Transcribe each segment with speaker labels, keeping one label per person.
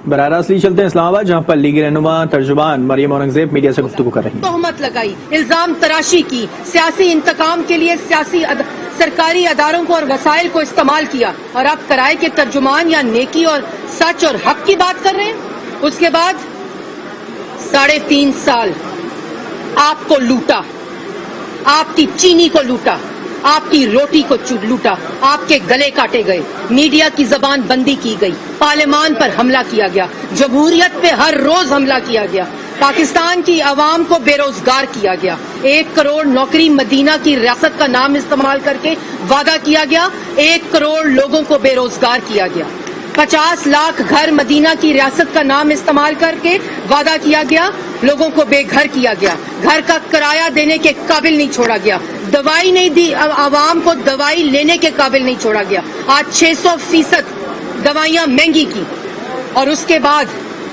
Speaker 1: براہ راست لی چلتے ہیں اسلام آباد، جہاں پر لیگی رہنما ترجمان مریم اورنگزیب میڈیا سے گفتگو کر رہی ہیں۔
Speaker 2: تہمت لگائی، الزام تراشی کی، سیاسی انتقام کے لیے سرکاری اداروں کو اور وسائل کو استعمال کیا، اور آپ کرائے کے ترجمان یا نیکی اور سچ اور حق کی بات کر رہے ہیں۔ اس کے بعد 3.5 سال آپ کو لوٹا، آپ کی چینی کو لوٹا، آپ کی روٹی کو لوٹا، آپ کے گلے کاٹے گئے، میڈیا کی زبان بندی کی گئی، پارلیمان پر حملہ کیا گیا، جمہوریت پہ ہر روز حملہ کیا گیا، پاکستان کی عوام کو بے روزگار کیا گیا، 1 کروڑ نوکری مدینہ کی ریاست کا نام استعمال کر کے وعدہ کیا گیا، 1 کروڑ لوگوں کو بے روزگار کیا گیا، 50 لاکھ گھر مدینہ کی ریاست کا نام استعمال کر کے وعدہ کیا گیا، لوگوں کو بے گھر کیا گیا، گھر کا کرایہ دینے کے قابل نہیں چھوڑا گیا، دوائی نہیں دی، عوام کو دوائی لینے کے قابل نہیں چھوڑا گیا، آج 600% دوائیاں مہنگی کی، اور اس کے بعد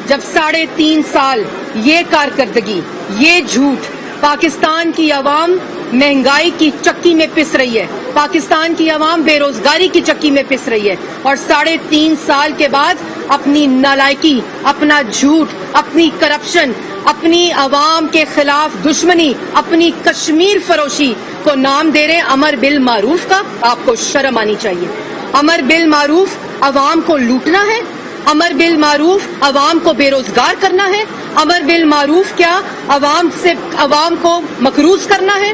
Speaker 2: جب 3.5 سال یہ کارکردگی، یہ جھوٹ، پاکستان کی عوام مہنگائی کی چکی میں پس رہی ہے، پاکستان کی عوام بے روزگاری کی چکی میں پس رہی ہے، اور 3.5 سال کے بعد اپنی نالائکی، اپنا جھوٹ، اپنی کرپشن، اپنی عوام کے خلاف دشمنی، اپنی کشمیر فروشی کو نام دے رہے امر بالمعروف کا۔ آپ کو شرم آنی چاہیے۔ امر بالمعروف عوام کو لوٹنا ہے؟ امر بالمعروف عوام کو بے روزگار کرنا ہے؟ امر بالمعروف کیا عوام کو مقروض کرنا ہے؟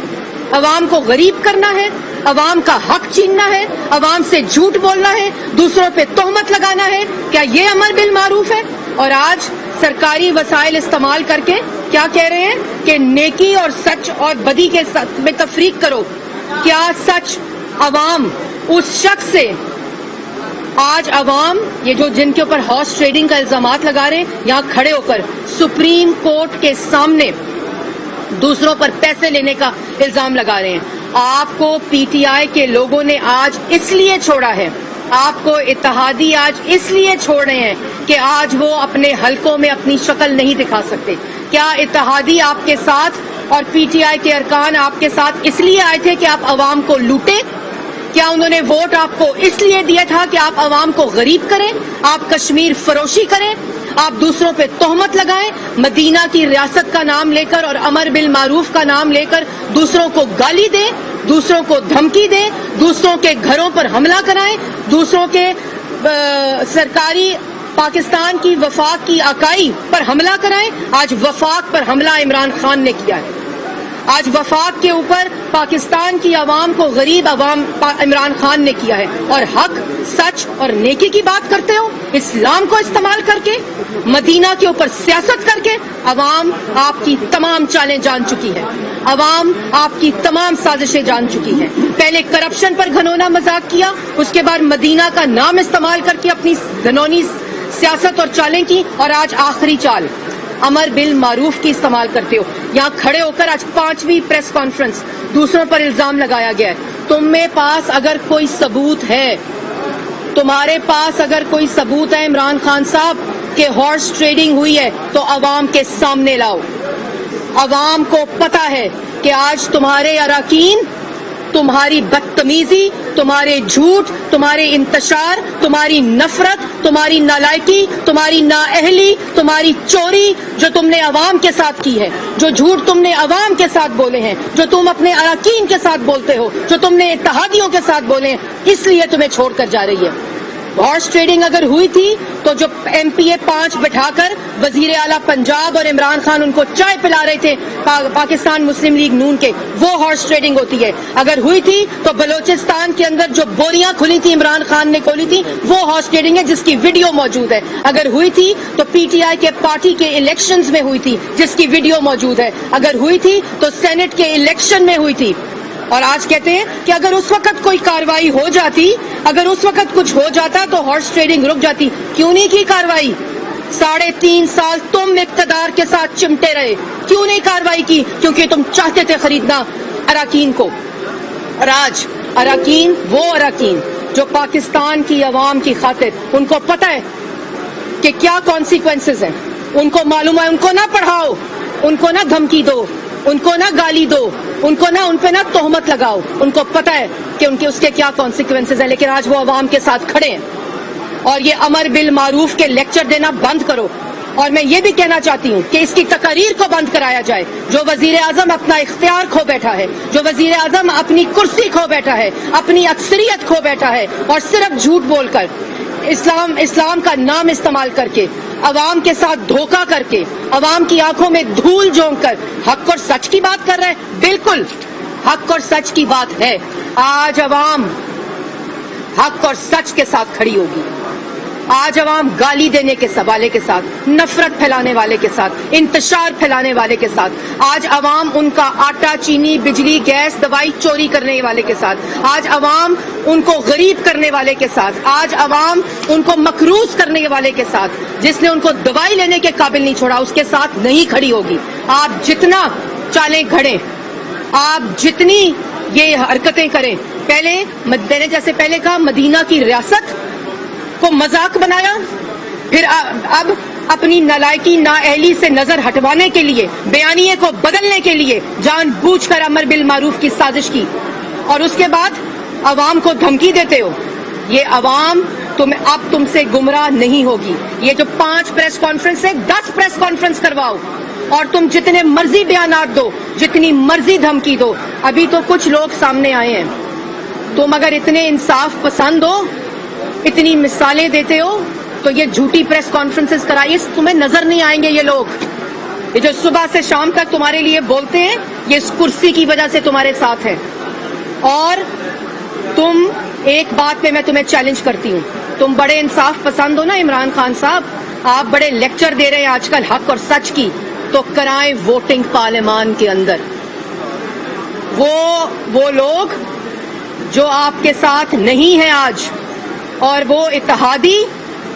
Speaker 2: عوام کو غریب کرنا ہے؟ عوام کا حق چھیننا ہے؟ عوام سے جھوٹ بولنا ہے؟ دوسروں پہ تہمت لگانا ہے؟ کیا یہ امر بالمعروف ہے؟ اور آج سرکاری وسائل استعمال کر کے کیا کہہ رہے ہیں کہ نیکی اور سچ اور بدی کے میں تفریق کرو۔ کیا سچ عوام اس شخص سے، آج عوام یہ جو جن کے اوپر ہارس ٹریڈنگ کا الزامات لگا رہے ہیں، یہاں کھڑے ہو کر سپریم کورٹ کے سامنے دوسروں پر پیسے لینے کا الزام لگا رہے ہیں۔ آپ کو پی ٹی آئی کے لوگوں نے آج اس لیے چھوڑا ہے، آپ کو اتحادی آج اس لیے چھوڑ رہے ہیں کہ آج وہ اپنے حلقوں میں اپنی شکل نہیں دکھا سکتے۔ کیا اتحادی آپ کے ساتھ اور پی ٹی آئی کے ارکان آپ کے ساتھ اس لیے آئے تھے کہ آپ عوام کو لوٹیں؟ کیا انہوں نے ووٹ آپ کو اس لیے دیا تھا کہ آپ عوام کو غریب کریں، آپ کشمیر فروشی کریں، آپ دوسروں پہ تہمت لگائیں، مدینہ کی ریاست کا نام لے کر اور امر بالمعروف کا نام لے کر دوسروں کو گالی دیں، دوسروں کو دھمکی دیں، دوسروں کے گھروں پر حملہ کرائیں، دوسروں کے سرکاری پاکستان کی وفاق کی اکائی پر حملہ کرائیں؟ آج وفاق پر حملہ عمران خان نے کیا ہے۔ آج وفاق کے اوپر پاکستان کی عوام کو غریب عوام عمران خان نے کیا ہے، اور حق، سچ اور نیکی کی بات کرتے ہو، اسلام کو استعمال کر کے، مدینہ کے اوپر سیاست کر کے۔ عوام آپ کی تمام چالیں جان چکی ہے، عوام آپ کی تمام سازشیں جان چکی ہے۔ پہلے کرپشن پر گھنونا مذاق کیا، اس کے بعد مدینہ کا نام استعمال کر کے اپنی گھنونی سیاست اور چالیں کی، اور آج آخری چال امر بالمعروف کی استعمال کرتے ہو۔ یہاں کھڑے ہو کر آج 5ویں پریس کانفرنس دوسروں پر الزام لگایا گیا ہے۔ تمہیں پاس اگر کوئی ثبوت ہے، تمہارے پاس اگر کوئی ثبوت ہے عمران خان صاحب کہ ہارس ٹریڈنگ ہوئی ہے، تو عوام کے سامنے لاؤ۔ عوام کو پتا ہے کہ آج تمہارے اراکین، تمہاری بدتمیزی، تمہارے جھوٹ، تمہارے انتشار، تمہاری نفرت، تمہاری نالائکی، تمہاری نااہلی، تمہاری چوری جو تم نے عوام کے ساتھ کی ہے، جو جھوٹ تم نے عوام کے ساتھ بولے ہیں، جو تم اپنے اراکین کے ساتھ بولتے ہو، جو تم نے اتحادیوں کے ساتھ بولے ہیں، اس لیے تمہیں چھوڑ کر جا رہی ہے۔ ہارس ٹریڈنگ اگر ہوئی تھی تو جو ایم پی اے 5 بٹھا کر وزیر اعلیٰ پنجاب اور عمران خان ان کو چائے پلا رہے تھے پاکستان مسلم لیگ نون کے، وہ ہارس ٹریڈنگ ہوتی ہے۔ اگر ہوئی تھی تو بلوچستان کے اندر جو بوریاں کھلی تھی عمران خان نے کھولی تھی، وہ ہارس ٹریڈنگ ہے جس کی ویڈیو موجود ہے۔ اگر ہوئی تھی تو پی ٹی آئی کے پارٹی کے الیکشنز میں ہوئی تھی جس کی ویڈیو موجود ہے۔ اگر ہوئی تھی تو سینٹ کے الیکشن میں ہوئی تھی۔ اور آج کہتے ہیں کہ اگر اس وقت کوئی کارروائی ہو جاتی، اگر اس وقت کچھ ہو جاتا تو ہارس ٹریڈنگ رک جاتی۔ کیوں نہیں کی کارروائی؟ 3.5 سال تم اقتدار کے ساتھ چمٹے رہے، کیوں نہیں کارروائی کی؟ کیونکہ تم چاہتے تھے خریدنا اراکین کو۔ اور آج اراکین، وہ اراکین جو پاکستان کی عوام کی خاطر، ان کو پتہ ہے کہ کیا کانسیکوینسز ہیں، ان کو معلوم ہے۔ ان کو نہ پڑھاؤ، ان کو نہ دھمکی دو، ان کو نہ گالی دو، ان پہ نہ تہمت لگاؤ، ان کو پتہ ہے کہ ان کے اس کے کیا کانسیکوینسز ہیں، لیکن آج وہ عوام کے ساتھ کھڑے ہیں۔ اور یہ امر بالمعروف کے لیکچر دینا بند کرو. اور میں یہ بھی کہنا چاہتی ہوں کہ اس کی تقاریر کو بند کرایا جائے. جو وزیر اعظم اپنا اختیار کھو بیٹھا ہے, جو وزیر اعظم اپنی کرسی کھو بیٹھا ہے, اپنی اکثریت کھو بیٹھا ہے, اور صرف جھوٹ بول کر اسلام کا نام استعمال کر کے, عوام کے ساتھ دھوکہ کر کے, عوام کی آنکھوں میں دھول جھونک کر حق اور سچ کی بات کر رہے ہیں. بالکل حق اور سچ کی بات ہے. آج عوام حق اور سچ کے ساتھ کھڑی ہوگی. آج عوام گالی دینے کے حوالے کے ساتھ, نفرت پھیلانے والے کے ساتھ, انتشار پھیلانے والے کے ساتھ, آج عوام ان کا آٹا, چینی, بجلی, گیس, دوائی چوری کرنے والے کے ساتھ, آج عوام ان کو غریب کرنے والے کے ساتھ, آج عوام ان کو مقروض کرنے والے کے ساتھ, جس نے ان کو دوائی لینے کے قابل نہیں چھوڑا, اس کے ساتھ نہیں کھڑی ہوگی. آپ جتنا چالیں گھڑیں, آپ جتنی یہ حرکتیں کریں, میں نے جیسے پہلے کہا مدینہ کی ریاست کو مذاق بنایا, پھر اب اپنی نالائکی نااہلی سے نظر ہٹوانے کے لیے, بیانیے کو بدلنے کے لیے جان بوجھ کر امر بالمعروف کی سازش کی, اور اس کے بعد عوام کو دھمکی دیتے ہو. یہ عوام اب تم سے گمراہ نہیں ہوگی. یہ جو 5 پریس کانفرنس ہے, 10 پریس کانفرنس کرواؤ, اور تم جتنے مرضی بیانات دو, جتنی مرضی دھمکی دو. ابھی تو کچھ لوگ سامنے آئے ہیں. تم اگر اتنے انصاف پسند ہو, اتنی مثالیں دیتے ہو, تو یہ جھوٹی پریس کانفرنسز کرائیے. تمہیں نظر نہیں آئیں گے یہ لوگ. یہ جو صبح سے شام تک تمہارے لیے بولتے ہیں, یہ اس کرسی کی وجہ سے تمہارے ساتھ ہیں. اور تم, ایک بات پہ میں تمہیں چیلنج کرتی ہوں, تم بڑے انصاف پسند ہو نا عمران خان صاحب, آپ بڑے لیکچر دے رہے ہیں آج کل حق اور سچ کی, تو کرائیں ووٹنگ پارلیمان کے اندر. وہ لوگ جو آپ کے ساتھ نہیں ہیں آج, اور وہ اتحادی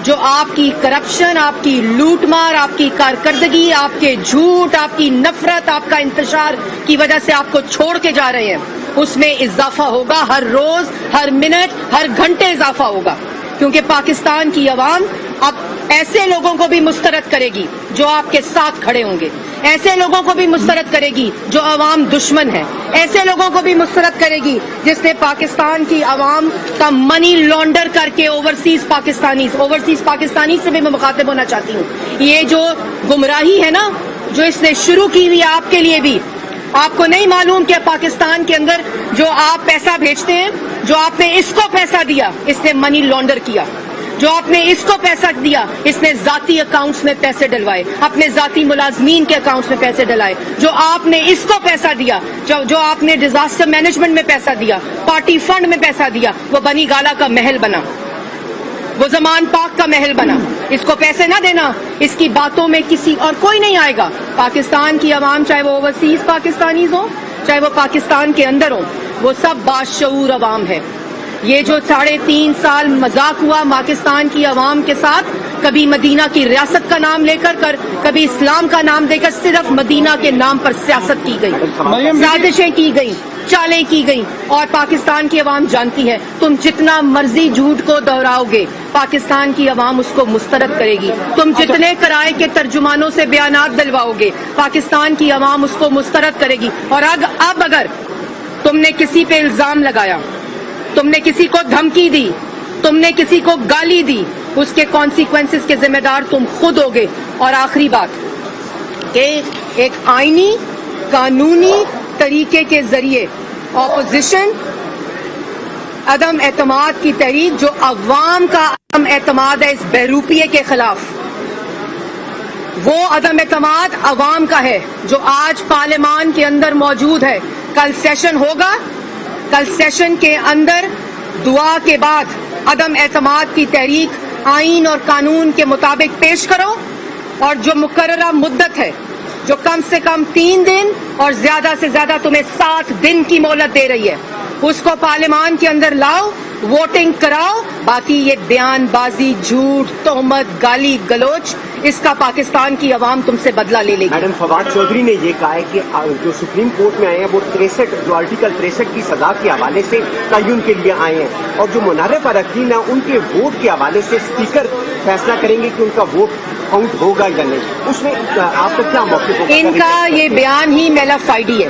Speaker 2: جو آپ کی کرپشن, آپ کی لوٹ مار, آپ کی کارکردگی, آپ کے جھوٹ, آپ کی نفرت, آپ کا انتشار کی وجہ سے آپ کو چھوڑ کے جا رہے ہیں, اس میں اضافہ ہوگا. ہر روز, ہر منٹ, ہر گھنٹے اضافہ ہوگا. کیونکہ پاکستان کی عوام اب ایسے لوگوں کو بھی مسترد کرے گی جو آپ کے ساتھ کھڑے ہوں گے, ایسے لوگوں کو بھی مسترد کرے گی جو عوام دشمن ہے, ایسے لوگوں کو بھی مسترد کرے گی جس نے پاکستان کی عوام کا منی لانڈر کر کے اوورسیز پاکستانی سے بھی میں مخاطب ہونا چاہتی ہوں. یہ جو گمراہی ہے نا, جو اس نے شروع کی ہوئی آپ کے لیے بھی, آپ کو نہیں معلوم کہ پاکستان کے اندر جو آپ پیسہ بھیجتے ہیں, جو آپ نے اس کو پیسہ دیا, اس نے منی لانڈر کیا. جو آپ نے اس کو پیسہ دیا, اس نے ذاتی اکاؤنٹس میں پیسے ڈلوائے, اپنے ذاتی ملازمین کے اکاؤنٹس میں پیسے ڈلائے. جو آپ نے اس کو پیسہ دیا, جو آپ نے ڈیزاسٹر مینجمنٹ میں پیسہ دیا, پارٹی فنڈ میں پیسہ دیا, وہ بنی گالا کا محل بنا, وہ زمان پاک کا محل بنا. اس کو پیسے نہ دینا, اس کی باتوں میں کسی اور کوئی نہیں آئے گا. پاکستان کی عوام, چاہے وہ اوورسیز پاکستانیز ہوں, چاہے وہ پاکستان کے اندر ہوں, وہ سب باشعور عوام ہے. یہ جو 3.5 سال مذاق ہوا پاکستان کی عوام کے ساتھ, کبھی مدینہ کی ریاست کا نام لے کر, کبھی اسلام کا نام دے کر, صرف مدینہ کے نام پر سیاست کی گئی, سازشیں کی گئی, چالیں کی گئی. اور پاکستان کی عوام جانتی ہے, تم جتنا مرضی جھوٹ کو دہراؤ گے, پاکستان کی عوام اس کو مسترد کرے گی. تم جتنے کرائے کے ترجمانوں سے بیانات دلواؤ گے, پاکستان کی عوام اس کو مسترد کرے گی. اور اب اگر تم نے کسی پہ الزام لگایا, تم نے کسی کو دھمکی دی, تم نے کسی کو گالی دی, اس کے کانسیکوینسز کے ذمہ دار تم خود ہوگے. اور آخری بات کہ ایک آئینی قانونی طریقے کے ذریعے اپوزیشن عدم اعتماد کی تحریک, جو عوام کا عدم اعتماد ہے اس بہروپیے کے خلاف, وہ عدم اعتماد عوام کا ہے جو آج پارلیمان کے اندر موجود ہے. کل سیشن ہوگا, کل سیشن کے اندر دعا کے بعد عدم اعتماد کی تحریک آئین اور قانون کے مطابق پیش کرو, اور جو مقررہ مدت ہے, جو کم سے کم 3 دن اور زیادہ سے زیادہ تمہیں 7 دن کی مہلت دے رہی ہے, اس کو پارلیمان کے اندر لاؤ, ووٹنگ کراؤ. باقی یہ بیان بازی, جھوٹ, تہمت, گالی گلوچ, اس کا پاکستان کی عوام تم سے بدلہ لے لے گی.
Speaker 3: میڈم فواد چودھری نے یہ کہا ہے کہ جو سپریم کورٹ میں آئے ہیں وہ 63 جو آرٹیکل 63 کی سزا کے حوالے سے تعین کے لیے آئے ہیں, اور جو منحرف اراکین ہیں ان کے ووٹ کے حوالے سے اسپیکر فیصلہ کریں گے کہ ان کا ووٹ کاؤنٹ ہوگا یا نہیں. اس میں آپ کا کیا موقف ہوگا؟
Speaker 2: ان کا یہ بیان ہی میلا فائڈی ہے,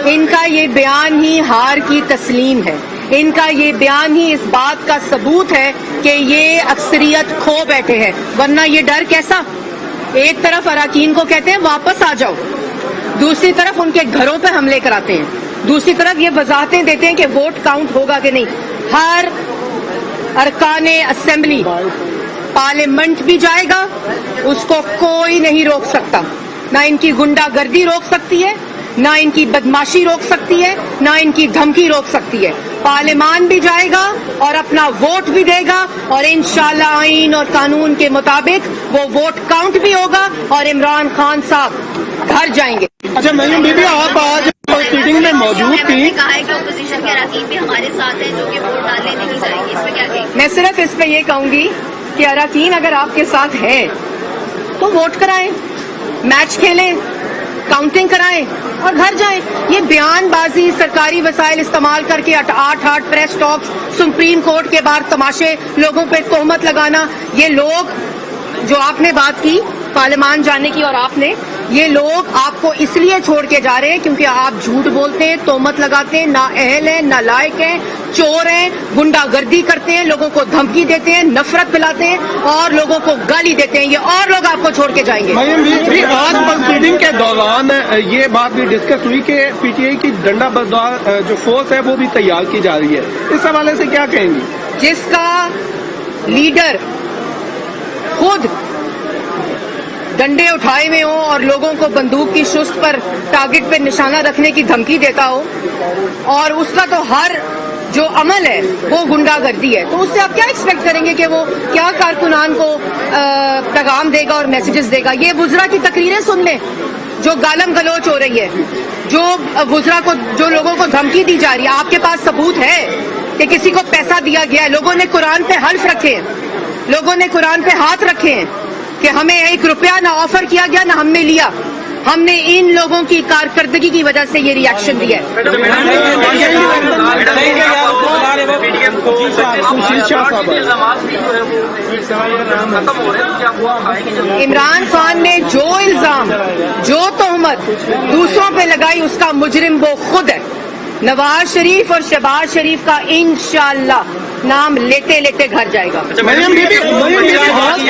Speaker 2: ان کا یہ بیان ہی ہار کی تسلیم ہے. ان کا یہ بیان ہی اس بات کا ثبوت ہے کہ یہ اکثریت کھو بیٹھے ہیں، ورنہ یہ ڈر کیسا؟ ایک طرف اراکین کو کہتے ہیں واپس آ جاؤ، دوسری طرف ان کے گھروں پہ حملے کراتے ہیں، دوسری طرف یہ وضاحتیں دیتے ہیں کہ ووٹ کاؤنٹ ہوگا کہ نہیں۔ ہر ارکان اسمبلی پارلیمنٹ بھی جائے گا، اس کو کوئی نہیں روک سکتا، نہ ان کی گنڈا گردی روک سکتی ہے، نہ ان کی بدماشی روک سکتی ہے، نہ ان کی دھمکی روک سکتی ہے۔ پارلیمان بھی جائے گا اور اپنا ووٹ بھی دے گا، اور انشاءاللہ آئین اور قانون کے مطابق وہ ووٹ کاؤنٹ بھی ہوگا اور عمران خان صاحب گھر جائیں گے۔
Speaker 4: اچھا مریم بی بی، آپ آج میٹنگ میں موجود تھی،
Speaker 5: کہا ہے کہ اپوزیشن کے اراکین بھی ہمارے ساتھ ہیں جو کہ ووٹ ڈالنے نہیں جائیں گے، اس میں کیا کہیں گے؟
Speaker 2: میں صرف اس پہ یہ کہوں گی کہ اراکین اگر آپ کے ساتھ ہیں تو ووٹ کرائیں، میچ کھیلیں، کاؤنٹنگ کرائیں اور گھر جائیں۔ یہ بیان بازی، سرکاری وسائل استعمال کر کے آٹھ پریس ٹاکس، سپریم کورٹ کے باہر تماشے، لوگوں پہ تہمت لگانا، یہ لوگ جو آپ نے بات کی پارلیمان جانے کی اور آپ نے، یہ لوگ آپ کو اس لیے چھوڑ کے جا رہے ہیں کیونکہ آپ جھوٹ بولتے ہیں، تہمت لگاتے ہیں، نااہل ہیں، نالائق ہیں، چور ہیں، گنڈا گردی کرتے ہیں، لوگوں کو دھمکی دیتے ہیں، نفرت پھیلاتے ہیں اور لوگوں کو گالی دیتے ہیں، یہ اور لوگ آپ کو چھوڑ کے جائیں گے۔
Speaker 4: مریم بی بی، آج پروسیڈنگ کے دوران یہ بات بھی ڈسکس ہوئی کہ پی ٹی آئی کی ڈنڈا بردار جو فورس ہے وہ بھی تیار کی جا رہی ہے، اس حوالے سے کیا کہیں گی؟
Speaker 2: جس کا لیڈر خود ڈنڈے اٹھائے ہوئے ہوں اور لوگوں کو بندوق کی شست پر ٹارگٹ پہ نشانہ رکھنے کی دھمکی دیتا ہو، اور اس کا تو ہر جو عمل ہے وہ گنڈا گردی ہے، تو اس سے آپ کیا ایکسپیکٹ کریں گے کہ وہ کیا کارکنان کو پیغام دے گا اور میسیجز دے گا؟ یہ وزراء کی تقریریں سن لیں جو گالم گلوچ ہو رہی ہے، جو وزراء کو، جو لوگوں کو دھمکی دی جا رہی ہے۔ آپ کے پاس ثبوت ہے کہ کسی کو پیسہ دیا گیا ہے؟ لوگوں نے قرآن پہ حلف رکھے ہیں، لوگوں نے قرآن پہ ہاتھ رکھے ہیں کہ ہمیں 1 روپیہ نہ آفر کیا گیا نہ ہم نے لیا، ہم نے ان لوگوں کی کارکردگی کی وجہ سے یہ ریئیکشن دیا ہے۔ عمران خان نے جو الزام، جو تہمت دوسروں پہ لگائی اس کا مجرم وہ خود ہے۔ نواز شریف اور شہباز شریف کا انشاءاللہ نام لیتے لیتے گھر جائے گا۔
Speaker 4: مریم بی بی، ہارس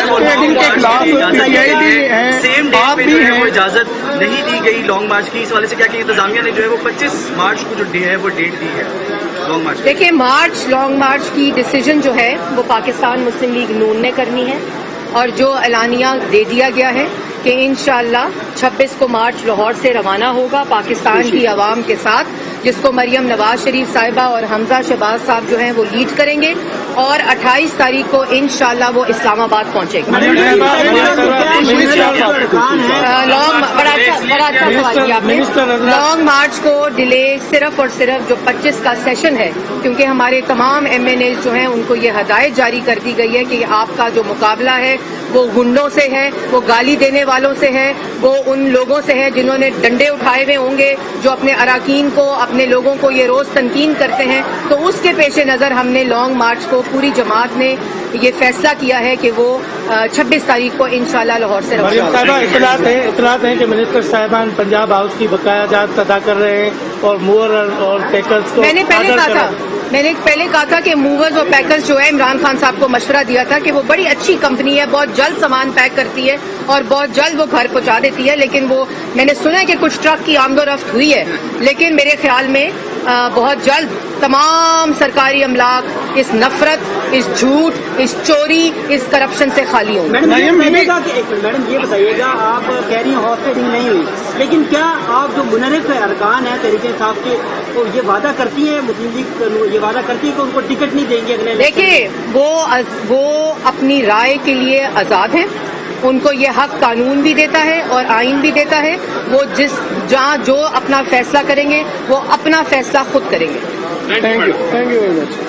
Speaker 4: ٹریڈنگ کے خلاف پی ٹی آئی بھی ہے، آپ بھی ہیں،
Speaker 6: اجازت نہیں دی گئی لانگ مارچ کی، اس والے سے کیا کہ انتظامیہ نے جو ہے وہ 25 مارچ کو جو ڈے ہے وہ ڈیٹ دی ہے لانگ مارچ۔
Speaker 2: دیکھیں، لانگ مارچ کی ڈیسیجن جو ہے وہ پاکستان مسلم لیگ نون نے کرنی ہے، اور جو اعلانیہ دے دیا گیا ہے کہ انشاءاللہ 26 کو مارچ لاہور سے روانہ ہوگا پاکستان کی عوام کے ساتھ، جس کو مریم نواز شریف صاحبہ اور حمزہ شہباز صاحب جو ہیں وہ لیڈ کریں گے، اور 28 تاریخ کو انشاءاللہ وہ اسلام آباد پہنچے گا۔ بڑا اچھا سوال کیا آپ نے۔ لانگ مارچ کو ڈیلے صرف اور صرف جو 25 کا سیشن ہے، کیونکہ ہمارے تمام ایم این ایز جو ہیں ان کو یہ ہدایت جاری کر دی گئی ہے کہ آپ کا جو مقابلہ ہے وہ گنڈوں سے ہے، وہ گالی دینے والوں سے ہے، وہ ان لوگوں سے ہے جنہوں نے ڈنڈے اٹھائے ہوئے ہوں گے، جو اپنے اراکین کو، اپنے لوگوں کو یہ روز تنقید کرتے ہیں۔ تو اس کے پیش نظر ہم نے لانگ مارچ کو پوری جماعت نے یہ فیصلہ کیا ہے کہ وہ 26 تاریخ کو انشاءاللہ لاہور سے روانہ
Speaker 7: مریم صاحبہ، اطلاعات ہیں کہ منسٹر صاحبان پنجاب ہاؤس کی بقایا جات ادا کر رہے ہیں اور موور اور پیکرز کو
Speaker 2: میں نے پہلے کہا تھا کہ موورز اور پیکرز جو ہے، عمران خان صاحب کو مشورہ دیا تھا کہ وہ بڑی اچھی کمپنی ہے، بہت جلد سامان پیک کرتی ہے اور بہت جلد وہ گھر پہنچا دیتی ہے، لیکن وہ میں نے سنا ہے کہ کچھ ٹرک کی آمد و رفت ہوئی ہے، لیکن میرے خیال میں بہت جلد تمام سرکاری املاک اس نفرت، اس جھوٹ، اس چوری، اس کرپشن سے خالی ہوں۔
Speaker 8: میڈم یہ بتائیے گا، آپ کہہ رہی ہیں ہارس ٹریڈنگ نہیں ہوئی، لیکن کیا آپ جو منحرف ارکان ہیں تحریک انصاف کے، وہ یہ وعدہ کرتی ہے، مسلم لیگ یہ وعدہ کرتی ہے کہ ان کو ٹکٹ نہیں دیں گے اگلے؟
Speaker 2: دیکھیے، وہ اپنی رائے کے لیے آزاد ہیں، ان کو یہ حق قانون بھی دیتا ہے اور آئین بھی دیتا ہے، وہ جہاں جو اپنا فیصلہ کریں گے وہ اپنا فیصلہ خود کریں گے۔
Speaker 4: Thank you very much.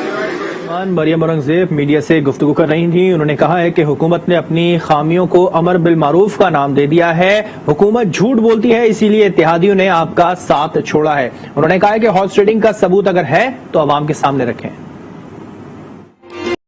Speaker 1: Maryam Aurangzeb media سے گفتگو کر رہی تھیں، انہوں نے کہا ہے کہ حکومت نے اپنی خامیوں کو امر بالمعروف کا نام دے دیا ہے، حکومت جھوٹ بولتی ہے، اسی لیے اتحادیوں نے آپ کا ساتھ چھوڑا ہے۔ انہوں نے کہا ہے کہ ہارس ٹریڈنگ کا ثبوت اگر ہے تو عوام کے سامنے رکھیں۔